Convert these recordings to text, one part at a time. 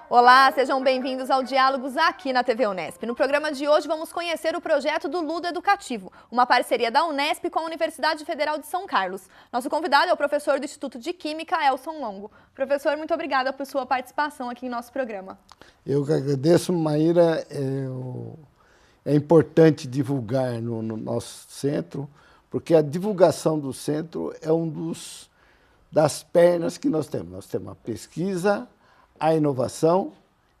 Olá, sejam bem-vindos ao Diálogos aqui na TV Unesp. No programa de hoje vamos conhecer o projeto do Ludo Educativo, uma parceria da Unesp com a Universidade Federal de São Carlos. Nosso convidado é o professor do Instituto de Química, Elson Longo. Professor, muito obrigada por sua participação aqui em nosso programa. Eu que agradeço, Maíra. É importante divulgar no nosso centro, porque a divulgação do centro é das pernas que nós temos. Nós temos a pesquisa, a inovação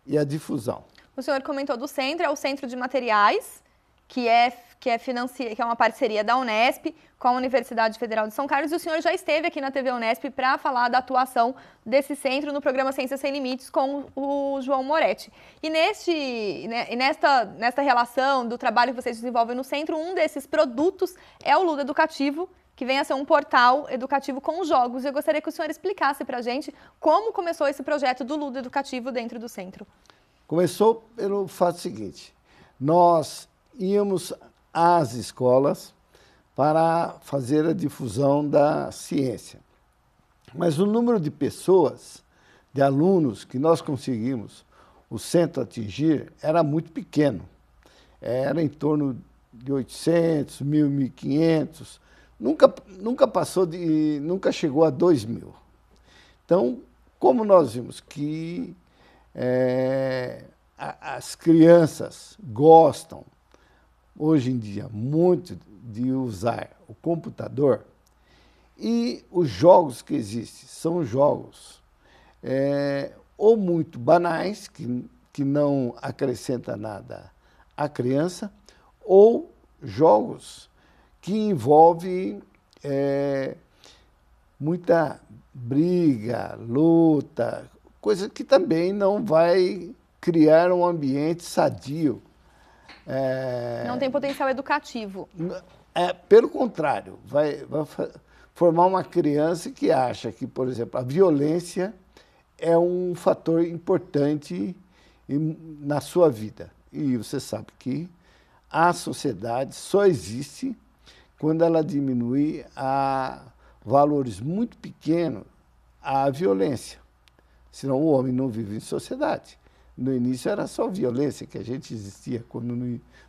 e a difusão. O senhor comentou do centro, é o Centro de Materiais, que é uma parceria da Unesp com a Universidade Federal de São Carlos, e o senhor já esteve aqui na TV Unesp para falar da atuação desse centro no programa Ciências Sem Limites com o João Moretti. E nesta relação do trabalho que vocês desenvolvem no centro, um desses produtos é o Ludo Educativo, que vem a ser um portal educativo com jogos. Eu gostaria que o senhor explicasse para a gente como começou esse projeto do Ludo Educativo dentro do centro. Começou pelo fato seguinte: nós íamos às escolas para fazer a difusão da ciência. Mas o número de pessoas, de alunos que nós conseguimos o centro atingir era muito pequeno. Era em torno de 800, 1.000, 1.500. Nunca chegou a 2.000. Então, como nós vimos que as crianças gostam, hoje em dia, muito de usar o computador, e os jogos que existem são jogos ou muito banais, que não acrescentam nada à criança, ou jogos que envolvem muita briga, luta, coisa que também não vai criar um ambiente sadio. Não tem potencial educativo. Pelo contrário, vai formar uma criança que acha que, por exemplo, a violência é um fator importante na sua vida. E você sabe que a sociedade só existe quando ela diminui a valores muito pequenos a violência. Senão o homem não vive em sociedade. No início era só violência que a gente existia,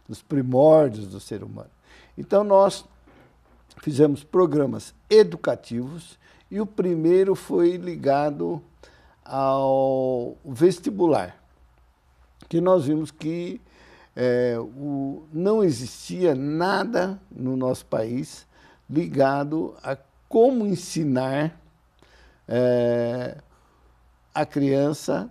nos primórdios do ser humano. Então nós fizemos programas educativos e o primeiro foi ligado ao vestibular, que nós vimos que não existia nada no nosso país ligado a como ensinar a criança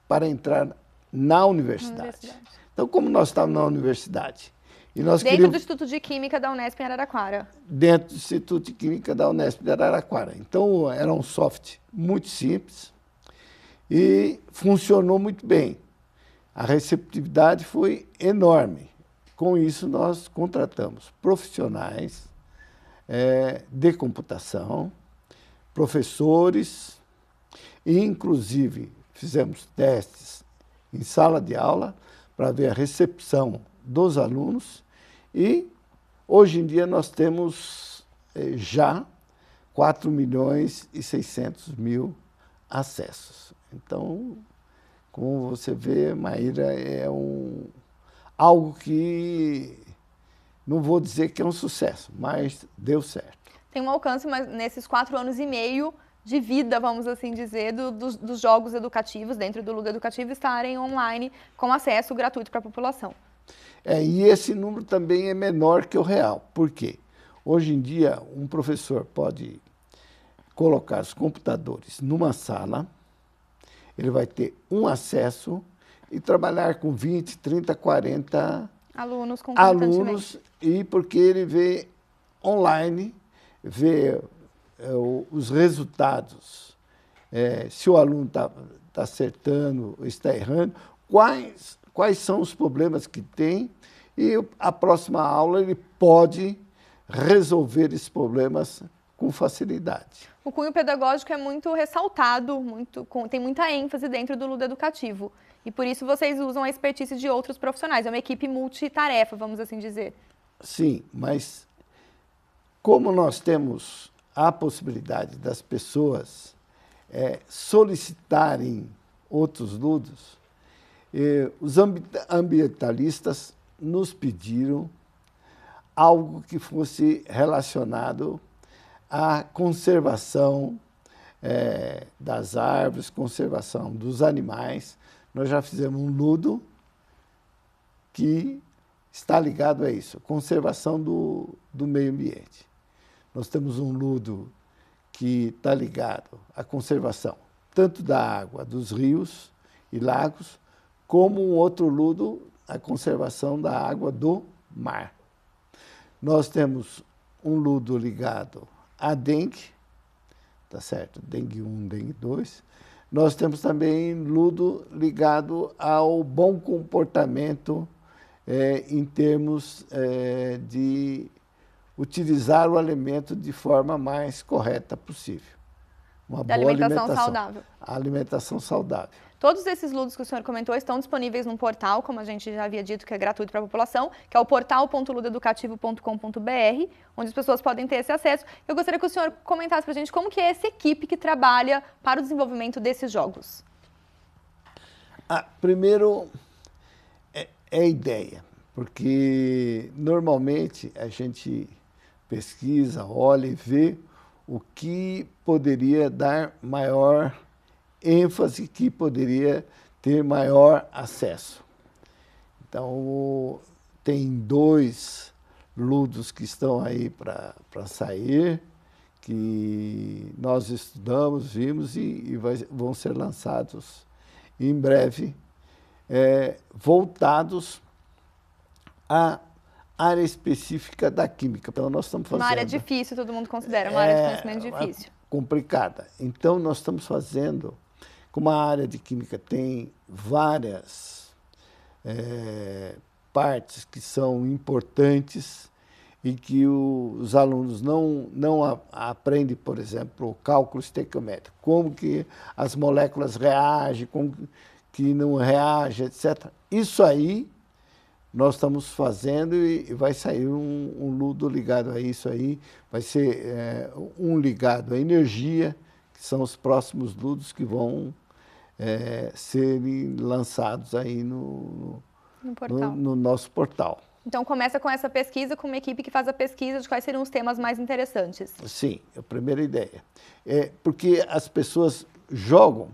para entrar na universidade. Então, como nós estávamos na universidade... Dentro do Instituto de Química da Unesp em Araraquara. Dentro do Instituto de Química da Unesp de Araraquara. Então, era um software muito simples e funcionou muito bem. A receptividade foi enorme. Com isso, nós contratamos profissionais de computação, professores, e, inclusive, fizemos testes em sala de aula para ver a recepção dos alunos e, hoje em dia, nós temos já 4.600.000 acessos. Então, como você vê, Maíra, é algo que não vou dizer que é um sucesso, mas deu certo. Tem um alcance, mas nesses 4 anos e meio de vida, vamos assim dizer, dos jogos educativos, dentro do Ludo Educativo, estarem online com acesso gratuito para a população. E esse número também é menor que o real. Por quê? Hoje em dia, um professor pode colocar os computadores numa sala, ele vai ter um acesso e trabalhar com 20, 30, 40 alunos, e porque ele vê online, vê os resultados, se o aluno está acertando ou está errando, quais são os problemas que tem, e a próxima aula ele pode resolver esses problemas com facilidade. O cunho pedagógico é muito ressaltado, tem muita ênfase dentro do Ludo Educativo. E por isso vocês usam a expertise de outros profissionais. É uma equipe multitarefa, vamos assim dizer. Sim, mas como nós temos a possibilidade das pessoas solicitarem outros ludos, os ambientalistas nos pediram algo que fosse relacionado à conservação das árvores, conservação dos animais. Nós já fizemos um ludo que está ligado a isso, conservação do meio ambiente. Nós temos um ludo que está ligado à conservação tanto da água dos rios e lagos, como um outro ludo, a conservação da água do mar. Nós temos um ludo ligado à dengue, tá certo? Dengue 1, dengue 2. Nós temos também ludo ligado ao bom comportamento em termos de utilizar o alimento de forma mais correta possível. Uma boa alimentação saudável. A alimentação saudável. Todos esses ludos que o senhor comentou estão disponíveis num portal, como a gente já havia dito, que é gratuito para a população, que é o portal.ludoeducativo.com.br, onde as pessoas podem ter esse acesso. Eu gostaria que o senhor comentasse para a gente como que é essa equipe que trabalha para o desenvolvimento desses jogos. Primeiro, é a ideia, porque normalmente a gente pesquisa, olha e vê o que poderia dar maior ênfase, que poderia ter maior acesso. Então, tem 2 ludos que estão aí para sair, que nós estudamos, vimos e vão ser lançados em breve, voltados à área específica da química. Então, nós estamos fazendo... Uma área difícil, todo mundo considera, uma área de conhecimento difícil. Complicada. Então, nós estamos fazendo, como a área de química tem várias partes que são importantes e que os alunos não aprendem, por exemplo, o cálculo estequiométrico, como que as moléculas reagem, como que não reagem, etc. Isso aí nós estamos fazendo e vai sair um ludo ligado a isso aí, vai ser um ligado à energia, que são os próximos ludos que vão serem lançados aí no nosso portal. Então começa com essa pesquisa, com uma equipe que faz a pesquisa de quais seriam os temas mais interessantes. Sim, a primeira ideia. Porque as pessoas jogam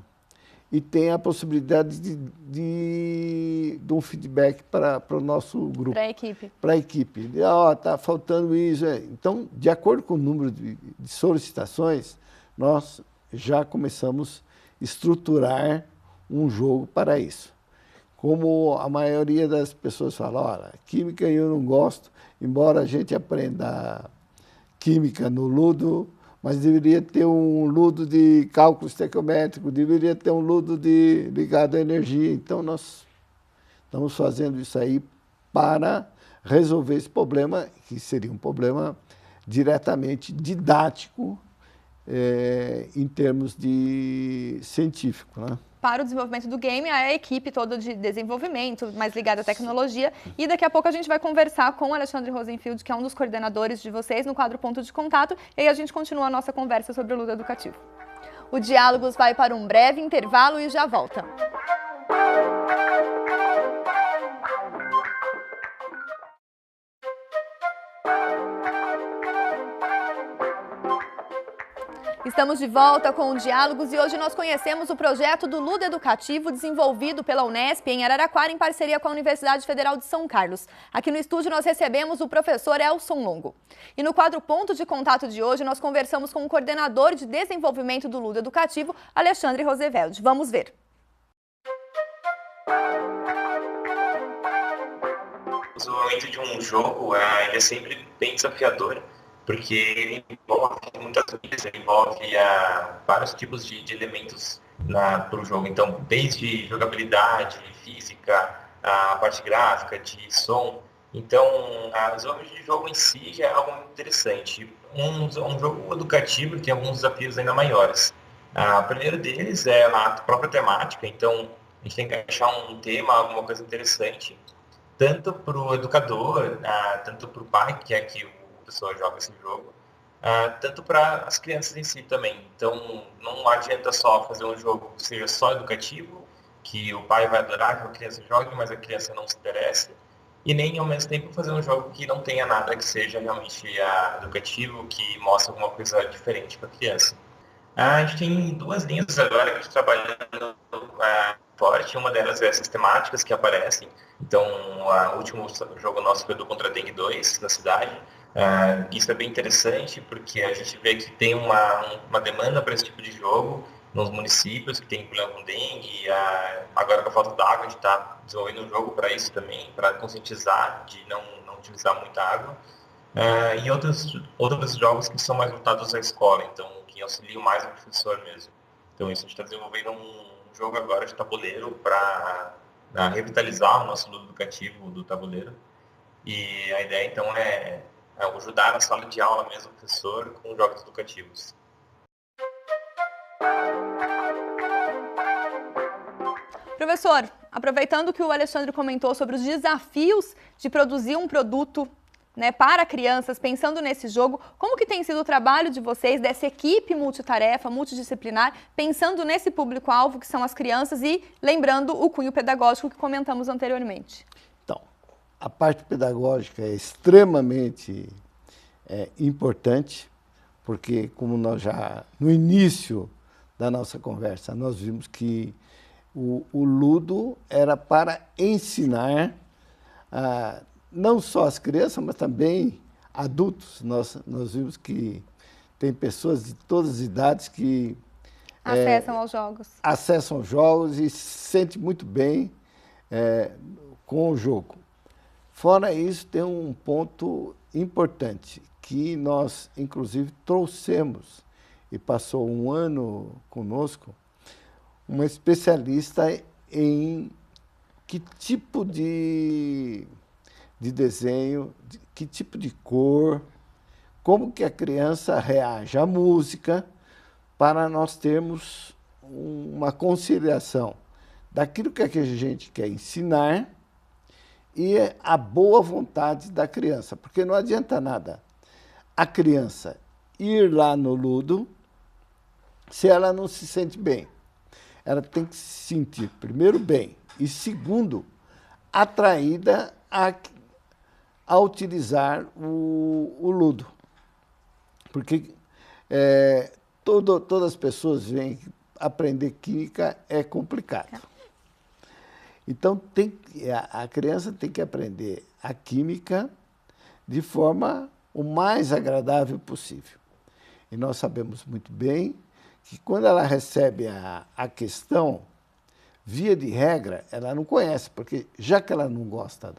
e tem a possibilidade de um feedback para o nosso grupo. Para a equipe. Para a equipe. Está faltando isso. Então, de acordo com o número de solicitações, nós já começamos a estruturar um jogo para isso. Como a maioria das pessoas fala, olha, química eu não gosto, embora a gente aprenda química no ludo, mas deveria ter um ludo de cálculo estequiométrico, deveria ter um ludo ligado à energia. Então, nós estamos fazendo isso aí para resolver esse problema, que seria um problema diretamente didático em termos de científico, né? Para o desenvolvimento do game, a equipe toda de desenvolvimento, mais ligada à tecnologia. E daqui a pouco a gente vai conversar com o Alexandre Rosenfield, que é um dos coordenadores de vocês, no quadro Ponto de Contato. E aí a gente continua a nossa conversa sobre o ludo educativo. O Diálogos vai para um breve intervalo e já volta. Estamos de volta com o Diálogos e hoje nós conhecemos o projeto do Ludo Educativo desenvolvido pela Unesp em Araraquara em parceria com a Universidade Federal de São Carlos. Aqui no estúdio nós recebemos o professor Elson Longo. E no quadro Ponto de Contato de hoje nós conversamos com o coordenador de desenvolvimento do Ludo Educativo, Alexandre Rosenfield. Vamos ver. O desenvolvimento de um jogo ele é sempre bem desafiador, porque ele envolve muitas coisas, ele envolve vários tipos de elementos para o jogo. Então, desde jogabilidade, física, a parte gráfica, de som. Então, o desenvolvimento de jogo em si já é algo muito interessante. Um jogo educativo tem alguns desafios ainda maiores. O primeiro deles é a própria temática. Então, a gente tem que achar um tema, alguma coisa interessante, tanto para o educador, tanto para o pai, que é que a pessoa joga esse jogo, tanto para as crianças em si também. Então, não adianta só fazer um jogo que seja só educativo, que o pai vai adorar que a criança jogue, mas a criança não se interessa, e nem, ao mesmo tempo, fazer um jogo que não tenha nada que seja realmente educativo, que mostre alguma coisa diferente para a criança. A gente tem duas linhas agora que a gente trabalha forte. Uma delas é as temáticas que aparecem. Então, o último jogo nosso foi do Contra Dengue 2, na cidade. Isso é bem interessante, porque a gente vê que tem uma demanda para esse tipo de jogo nos municípios que tem problema com dengue. Agora, com a falta d'água, a gente está desenvolvendo um jogo para isso também, para conscientizar de não utilizar muita água. E outros jogos que são mais voltados à escola, então que auxiliam mais o professor mesmo. Então isso, a gente está desenvolvendo um jogo agora de tabuleiro para revitalizar o nosso ludo educativo do tabuleiro. E a ideia então é ajudar na sala de aula mesmo o professor com jogos educativos. Professor, aproveitando que o Alexandre comentou sobre os desafios de produzir um produto, né, para crianças, pensando nesse jogo, como que tem sido o trabalho de vocês, dessa equipe multitarefa, multidisciplinar, pensando nesse público-alvo que são as crianças e lembrando o cunho pedagógico que comentamos anteriormente? Então, a parte pedagógica é extremamente importante, porque como nós já, no início da nossa conversa, nós vimos que o Ludo era para ensinar não só as crianças, mas também adultos. Nós vimos que tem pessoas de todas as idades que acessam aos jogos. Acessam os jogos e se sentem muito bem com o jogo. Fora isso, tem um ponto importante, que nós, inclusive, trouxemos, e passou um ano conosco, uma especialista em que tipo de desenho, que tipo de cor, como que a criança reage à música, para nós termos uma conciliação daquilo que a gente quer ensinar e a boa vontade da criança. Porque não adianta nada a criança ir lá no Ludo se ela não se sente bem. Ela tem que se sentir, primeiro, bem, e segundo, atraída a utilizar o Ludo. Porque todas as pessoas veem que aprender química é complicado. Então, a criança tem que aprender a química de forma o mais agradável possível. E nós sabemos muito bem que quando ela recebe a questão, via de regra, ela não conhece, porque já que ela não gosta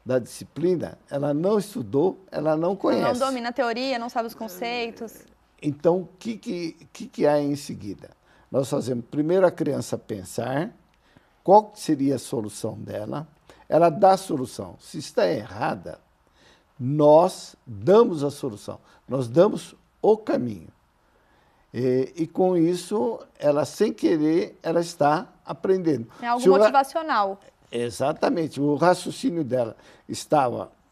da disciplina, ela não estudou, ela não conhece. Não domina a teoria, não sabe os conceitos. Então, o que há em seguida? Nós fazemos primeiro a criança pensar qual seria a solução dela, ela dá a solução. Se está errada, nós damos a solução, nós damos o caminho. E com isso, ela, sem querer, ela está aprendendo. É algo motivacional. Exatamente. O raciocínio dela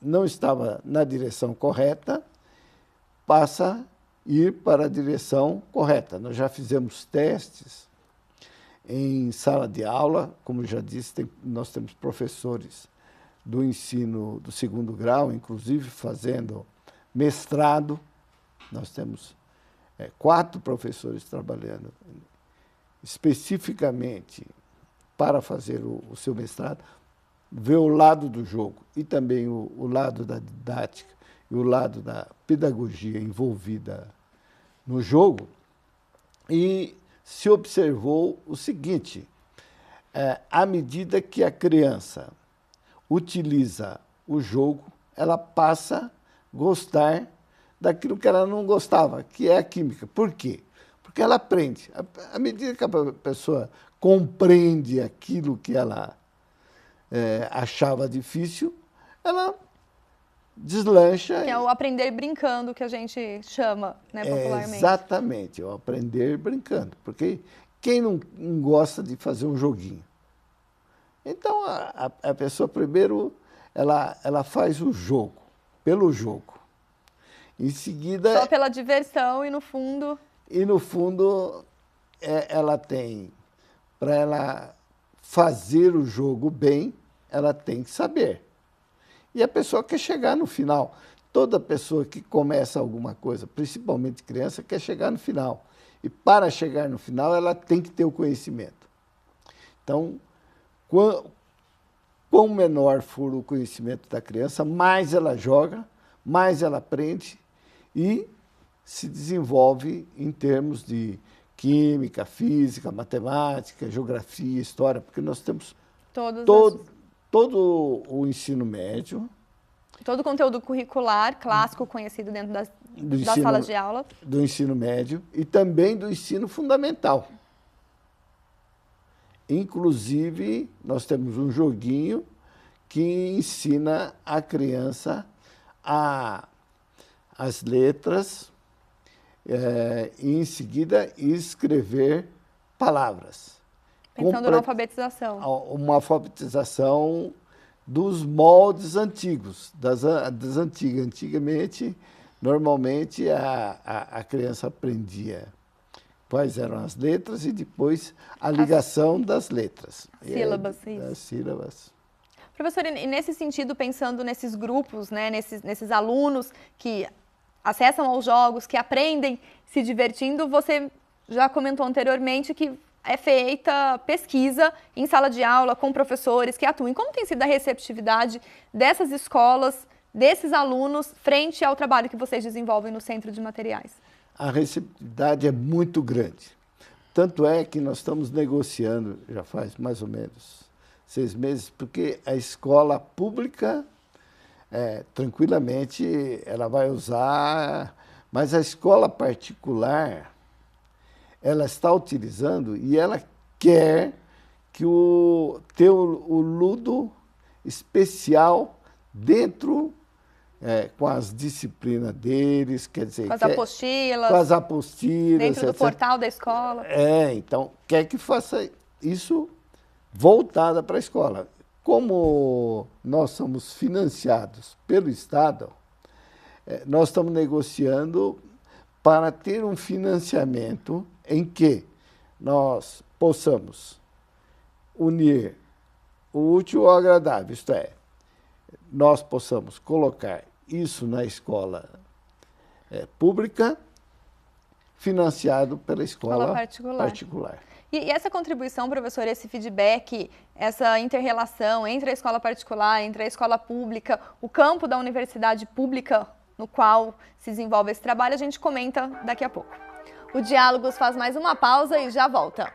não estava na direção correta, passa a ir para a direção correta. Nós já fizemos testes em sala de aula, como já disse, nós temos professores do ensino do 2º grau, inclusive fazendo mestrado. Nós temos 4 professores trabalhando especificamente para fazer o seu mestrado, ver o lado do jogo e também o lado da didática e o lado da pedagogia envolvida no jogo. E se observou o seguinte, à medida que a criança utiliza o jogo, ela passa a gostar daquilo que ela não gostava, que é a química. Por quê? Porque ela aprende. À medida que a pessoa compreende aquilo que ela achava difícil, ela deslancha. Que é o aprender brincando, que a gente chama, né, popularmente. Exatamente, o aprender brincando. Porque quem não gosta de fazer um joguinho? Então, a pessoa primeiro ela faz o jogo, pelo jogo. Em seguida... Só pela diversão e no fundo... E no fundo, ela tem, para ela fazer o jogo bem, ela tem que saber. E a pessoa quer chegar no final. Toda pessoa que começa alguma coisa, principalmente criança, quer chegar no final. E para chegar no final, ela tem que ter o conhecimento. Então, quanto menor for o conhecimento da criança, mais ela joga, mais ela aprende e se desenvolve em termos de química, física, matemática, geografia, história, porque nós temos todo o ensino médio. Todo o conteúdo curricular, clássico, conhecido dentro das salas de aula. Do ensino médio e também do ensino fundamental. Inclusive, nós temos um joguinho que ensina a criança as letras e, em seguida, escrever palavras. Pensando na alfabetização. Uma alfabetização dos moldes antigos, das antigas. Antigamente, normalmente, a criança aprendia quais eram as letras e depois a ligação das letras. Sílabas, isso. Das sílabas. Professor, e nesse sentido, pensando nesses grupos, né, nesses alunos que acessam aos jogos, que aprendem se divertindo, você já comentou anteriormente que é feita pesquisa em sala de aula com professores que atuam. Como tem sido a receptividade dessas escolas, desses alunos, frente ao trabalho que vocês desenvolvem no Centro de Materiais? A receptividade é muito grande. Tanto é que nós estamos negociando, já faz mais ou menos 6 meses, porque a escola pública, tranquilamente, ela vai usar, mas a escola particular, ela está utilizando e ela quer que ter o ludo especial dentro, com as disciplinas deles, quer dizer... Com as apostilas. Com as apostilas. Dentro do portal da escola. Então, quer que faça isso voltada para a escola. Como nós somos financiados pelo Estado, nós estamos negociando para ter um financiamento em que nós possamos unir o útil ao agradável, isto é, nós possamos colocar isso na escola pública, financiado pela escola particular. E essa contribuição, professor, esse feedback, essa inter-relação entre a escola particular, entre a escola pública, o campo da universidade pública no qual se desenvolve esse trabalho, a gente comenta daqui a pouco. O Diálogos faz mais uma pausa e já volta.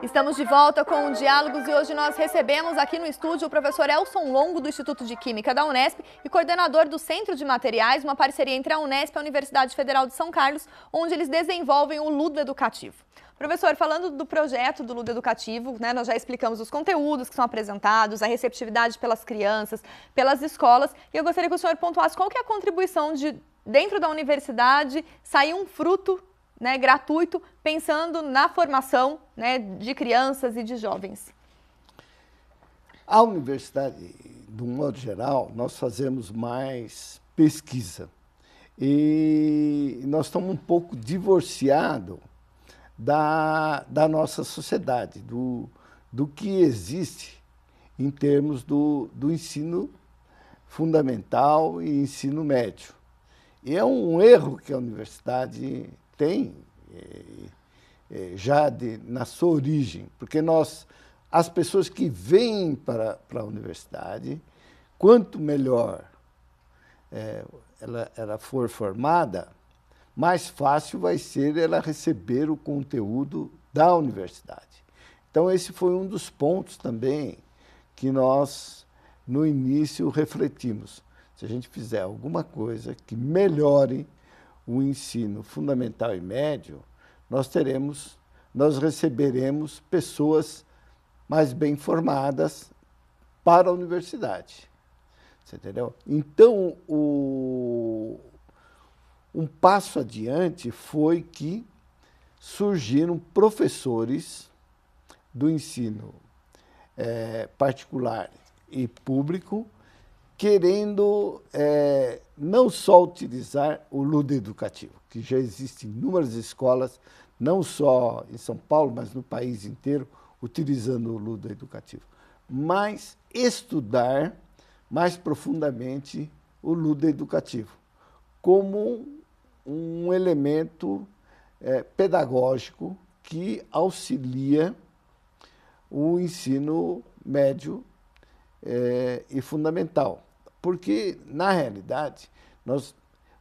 Estamos de volta com o Diálogos e hoje nós recebemos aqui no estúdio o professor Elson Longo, do Instituto de Química da Unesp e coordenador do Centro de Materiais, uma parceria entre a Unesp e a Universidade Federal de São Carlos, onde eles desenvolvem o Ludo Educativo. Professor, falando do projeto do Ludo Educativo, né, nós já explicamos os conteúdos que são apresentados, a receptividade pelas crianças, pelas escolas, e eu gostaria que o senhor pontuasse qual que é a contribuição de, dentro da universidade, sair um fruto, né, gratuito, pensando na formação, né, de crianças e de jovens. A universidade, de um modo geral, nós fazemos mais pesquisa. E nós estamos um pouco divorciados da nossa sociedade, do que existe em termos do ensino fundamental e ensino médio. E é um erro que a universidade tem já na sua origem, porque as pessoas que vêm para a universidade, quanto melhor ela for formada, mais fácil vai ser ela receber o conteúdo da universidade. Então, esse foi um dos pontos também que nós, no início, refletimos. Se a gente fizer alguma coisa que melhore o ensino fundamental e médio, nós receberemos pessoas mais bem formadas para a universidade. Você entendeu? Então, um passo adiante foi que surgiram professores do ensino particular e público querendo não só utilizar o ludoeducativo, que já existem inúmeras escolas, não só em São Paulo, mas no país inteiro, utilizando o ludoeducativo, mas estudar mais profundamente o ludoeducativo como um elemento pedagógico que auxilia o ensino médio e fundamental. Porque, na realidade,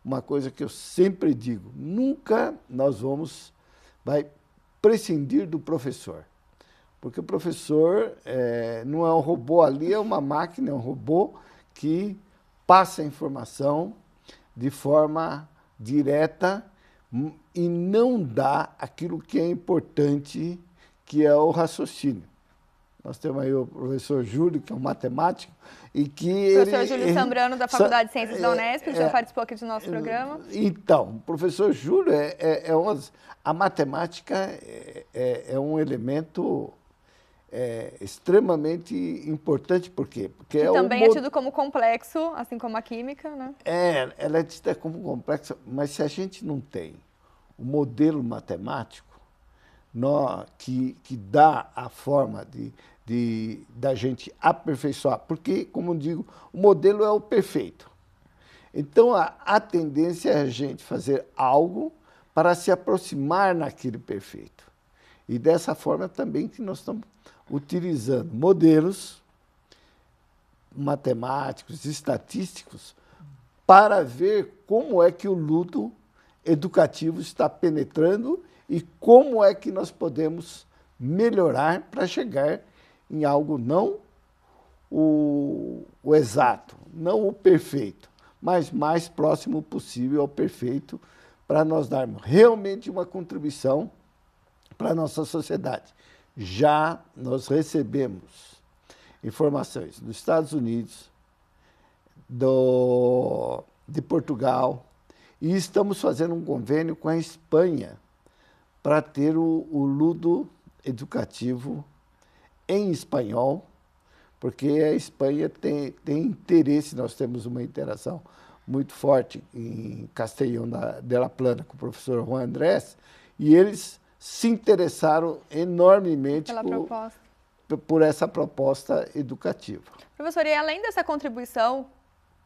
uma coisa que eu sempre digo, nunca nós vai prescindir do professor. Porque o professor não é um robô ali, é uma máquina, é um robô que passa a informação de forma direta e não dá aquilo que é importante, que é o raciocínio. Nós temos aí o professor Júlio, que é um matemático, e que professor Júlio Sambrano, da Faculdade de Ciências da Unesp, já participou aqui do nosso programa. Então, o professor Júlio a matemática é um elemento extremamente importante. Por quê? Porque também é tido como complexo, assim como a química, né? Ela é tida como complexa, mas se a gente não tem o modelo matemático que dá a forma da gente aperfeiçoar, porque, como eu digo, o modelo é o perfeito. Então, a tendência é a gente fazer algo para se aproximar naquele perfeito. E dessa forma também que nós estamos utilizando modelos matemáticos, estatísticos, para ver como é que o ludo educativo está penetrando e como é que nós podemos melhorar para chegar em algo não o exato, não o perfeito, mas mais próximo possível ao perfeito, para nós darmos realmente uma contribuição para a nossa sociedade. Já nós recebemos informações dos Estados Unidos, de Portugal, e estamos fazendo um convênio com a Espanha para ter o ludo educativo em espanhol, porque a Espanha tem interesse, nós temos uma interação muito forte em Castellón de la Plana com o professor Juan Andrés, e eles se interessaram enormemente por essa proposta educativa. Professor, e além dessa contribuição,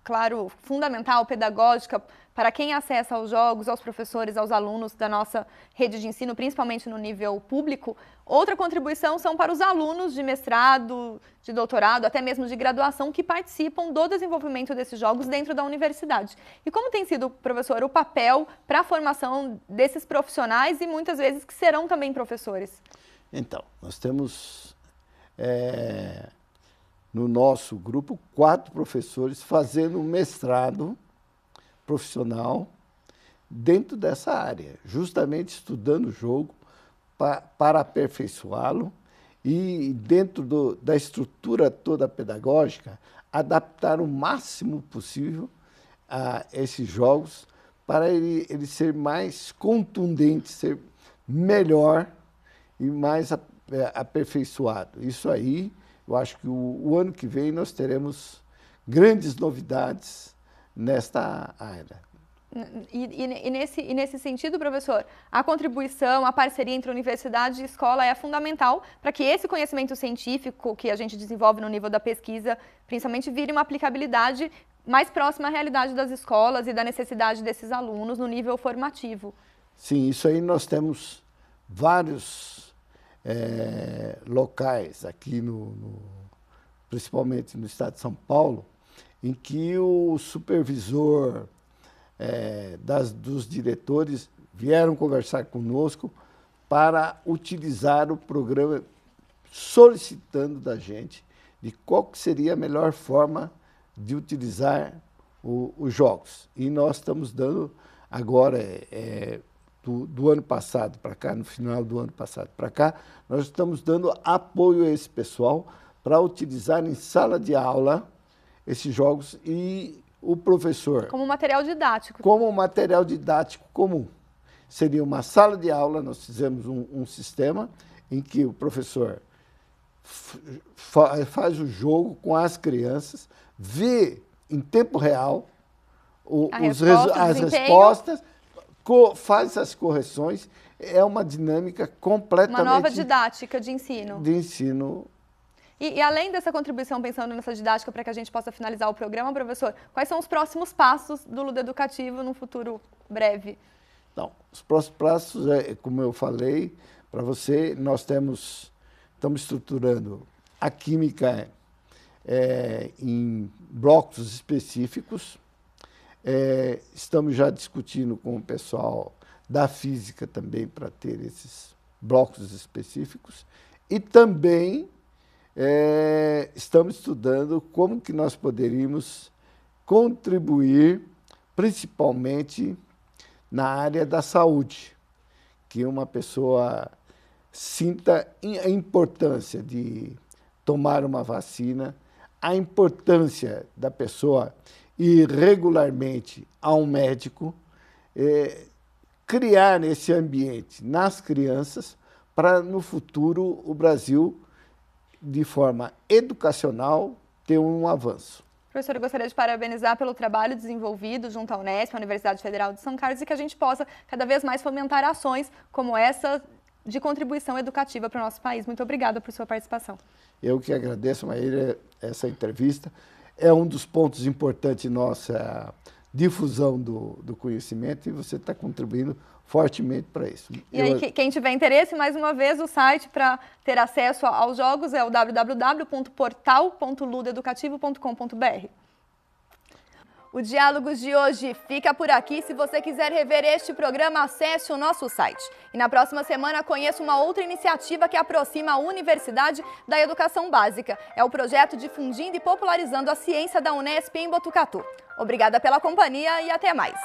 claro, fundamental, pedagógica, para quem acessa aos jogos, aos professores, aos alunos da nossa rede de ensino, principalmente no nível público, outra contribuição são para os alunos de mestrado, de doutorado, até mesmo de graduação, que participam do desenvolvimento desses jogos dentro da universidade. E como tem sido, professor, o papel para a formação desses profissionais e muitas vezes que serão também professores? Então, nós temos no nosso grupo 4 professores fazendo um mestrado profissional dentro dessa área, justamente estudando o jogo para aperfeiçoá-lo e, dentro da estrutura toda pedagógica, adaptar o máximo possível a esses jogos para ele ser mais contundente, ser melhor e mais aperfeiçoado. Isso aí, eu acho que o ano que vem nós teremos grandes novidades nesta área. E nesse sentido, professor, a contribuição, a parceria entre universidade e escola é fundamental para que esse conhecimento científico que a gente desenvolve no nível da pesquisa, principalmente, vire uma aplicabilidade mais próxima à realidade das escolas e da necessidade desses alunos no nível formativo. Sim, isso aí nós temos vários locais aqui, principalmente no estado de São Paulo, em que o supervisor dos diretores vieram conversar conosco para utilizar o programa, solicitando da gente de qual que seria a melhor forma de utilizar os jogos. E nós estamos dando agora, do ano passado para cá, no final do ano passado para cá, nós estamos dando apoio a esse pessoal para utilizar em sala de aula esses jogos e o professor... Como material didático. Como material didático comum. seria uma sala de aula, nós fizemos um sistema em que o professor faz o jogo com as crianças, vê em tempo real as respostas, faz as correções. É uma dinâmica completamente... Uma nova didática de ensino. De ensino. E além dessa contribuição, pensando nessa didática, para que a gente possa finalizar o programa, professor, quais ssão os próximos passos do Ludo Educativo no futuro breve? Então, os próximos passos, como eu falei para você, nós estamos estruturando a química em blocos específicos. Estamos já discutindo com o pessoal da física também para ter esses blocos específicos. E também estamos estudando como que nós poderíamos contribuir, principalmente na área da saúde, que uma pessoa sinta a importância de tomar uma vacina, a importância da pessoa ir regularmente a um médico, criar esse ambiente nas crianças para, no futuro, o Brasil, de forma educacional, ter um avanço. Professor, eu gostaria de parabenizar pelo trabalho desenvolvido junto à Unesp, à Universidade Federal de São Carlos, e que a gente possa cada vez mais fomentar ações como essa de contribuição educativa para o nosso país. Muito obrigada por sua participação. Eu que agradeço, Maíra, essa entrevista. É um dos pontos importantes nossa difusão do conhecimento e você está contribuindo fortemente para isso. E aí, quem tiver interesse, mais uma vez, o site para ter acesso aos jogos é o www.portal.ludoeducativo.com.br. O Diálogos de hoje fica por aqui. Se você quiser rever este programa, acesse o nosso site. E na próxima semana conheça uma outra iniciativa que aproxima a Universidade da Educação Básica. É o projeto Difundindo e Popularizando a Ciência da Unesp em Botucatu. Obrigada pela companhia e até mais.